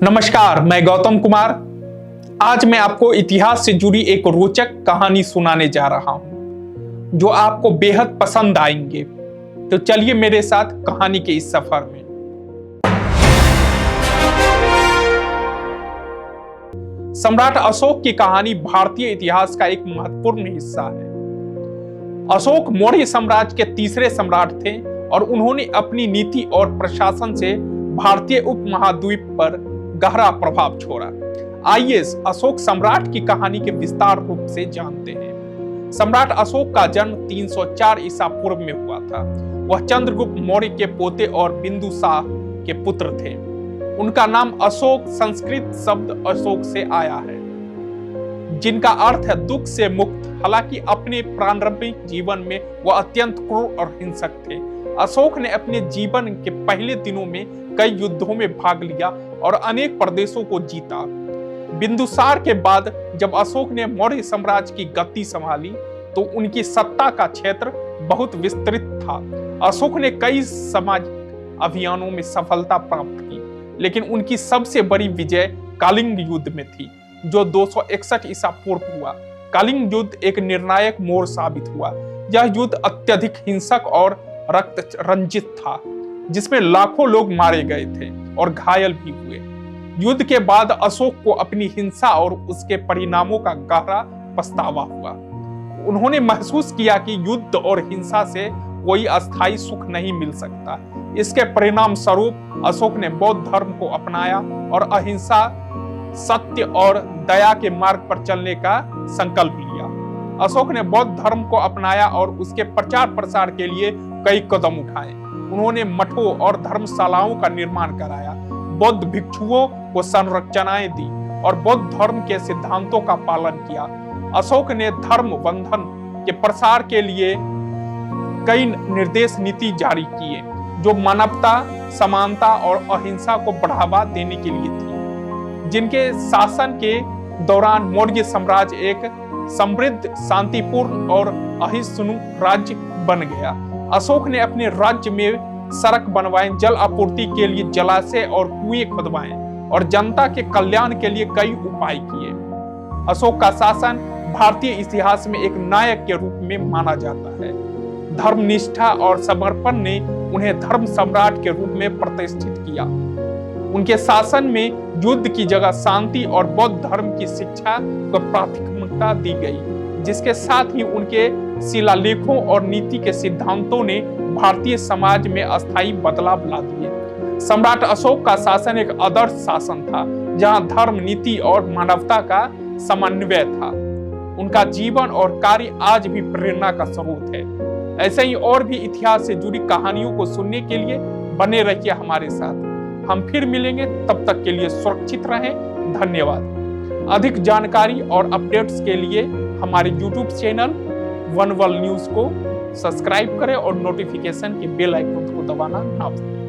नमस्कार, मैं गौतम कुमार। आज मैं आपको इतिहास से जुड़ी एक रोचक कहानी सुनाने जा रहा हूं जो आपको बेहद पसंद आएंगे। तो चलिए मेरे साथ कहानी के इस सफर में। सम्राट अशोक की कहानी भारतीय इतिहास का एक महत्वपूर्ण हिस्सा है। अशोक मौर्य साम्राज्य के तीसरे सम्राट थे और उन्होंने अपनी नीति और प्रशासन से भारतीय उपमहाद्वीप पर गहरा प्रभाव छोड़ा। आइए अशोक सम्राट की कहानी के विस्तार रूप से जानते हैं। सम्राट अशोक का जन्म 304 ईसा पूर्व में हुआ था। वह चंद्रगुप्त मौर्य के पोते और बिंदुसार के पुत्र थे। उनका नाम अशोक संस्कृत शब्द अशोक से आया है, जिनका अर्थ है दुख से मुक्त। हालांकि अपने प्रारंभिक जीवन में वह अत्यंत क्रूर और हिंसक थे। अशोक ने अपने जीवन के पहले दिनों में कई युद्धों में भाग लिया और अनेक प्रदेशों को जीता। बिंदुसार के बाद जब अशोक ने मौर्य साम्राज्य की गद्दी संभाली तो उनकी सत्ता का क्षेत्र बहुत विस्तृत था। अशोक ने कई सामाजिक अभियानों में सफलता प्राप्त की, लेकिन उनकी सबसे बड़ी विजय कलिंग युद्ध में थी, जो 261 ईसा पूर्व हुआ। कलिंग युद्ध एक निर्णायक मोड़ साबित हुआ। यह युद्ध अत्यधिक हिंसक और रक्त रंजित था, जिसमें लाखों लोग मारे गए थे और घायल भी हुए। युद्ध के बाद अशोक को अपनी हिंसा और उसके परिणामों का गहरा पछतावा हुआ। उन्होंने महसूस किया कि युद्ध और हिंसा से कोई अस्थायी सुख नहीं मिल सकता। इसके परिणाम स्वरूप अशोक ने बौद्ध धर्म को अपनाया और अहिंसा, सत्य और दया के मार्ग पर चलने का संकल्प लिया। अशोक ने बौद्ध धर्म को अपनाया और उसके प्रचार प्रसार के लिए कई कदम उठाए। उन्होंने मठों और धर्मशालाओं का निर्माण कराया, बौद्ध भिक्षुओं को संरचनाएं दी और बौद्ध धर्म के सिद्धांतों का पालन किया। अशोक ने धर्म बंधन के प्रसार के लिए कई निर्देश नीति जारी किए, जो मानवता, समानता और अहिंसा को बढ़ावा देने के लिए थी। जिनके शासन के दौरान मौर्य साम्राज्य एक समृद्ध, शांतिपूर्ण और अहिंसक राज्य बन गया। अशोक ने अपने राज्य में सड़क बनवाए, जल आपूर्ति के लिए जलाशय और कुएं खुदवाए और जनता के कल्याण के लिए कई उपाय किए। अशोक का शासन भारतीय इतिहास में एक नायक के रूप में माना जाता है। धर्मनिष्ठा और समर्पण ने उन्हें धर्म सम्राट के रूप में प्रतिष्ठित किया। उनके शासन में युद्ध की जगह शांति और बौद्ध धर्म की शिक्षा को प्राथमिकता दी गई, जिसके साथ ही उनके शिलालेखों और नीति के सिद्धांतों ने भारतीय समाज में अस्थायी बदलाव ला दिए। सम्राट अशोक का शासन एक आदर्श शासन था, जहां धर्म, नीति और मानवता का समन्वय था। उनका जीवन और कार्य आज भी प्रेरणा का स्रोत है। ऐसे ही और भी इतिहास से जुड़ी कहानियों को सुनने के लिए बने रहिए हमारे साथ। हम फिर मिलेंगे, तब तक के लिए सुरक्षित रहें। धन्यवाद। अधिक जानकारी और अपडेट्स के लिए हमारे YouTube channel one world news को सब्सक्राइब करें और नोटिफिकेशन के बेल आइकन को दबाना ना भूलें।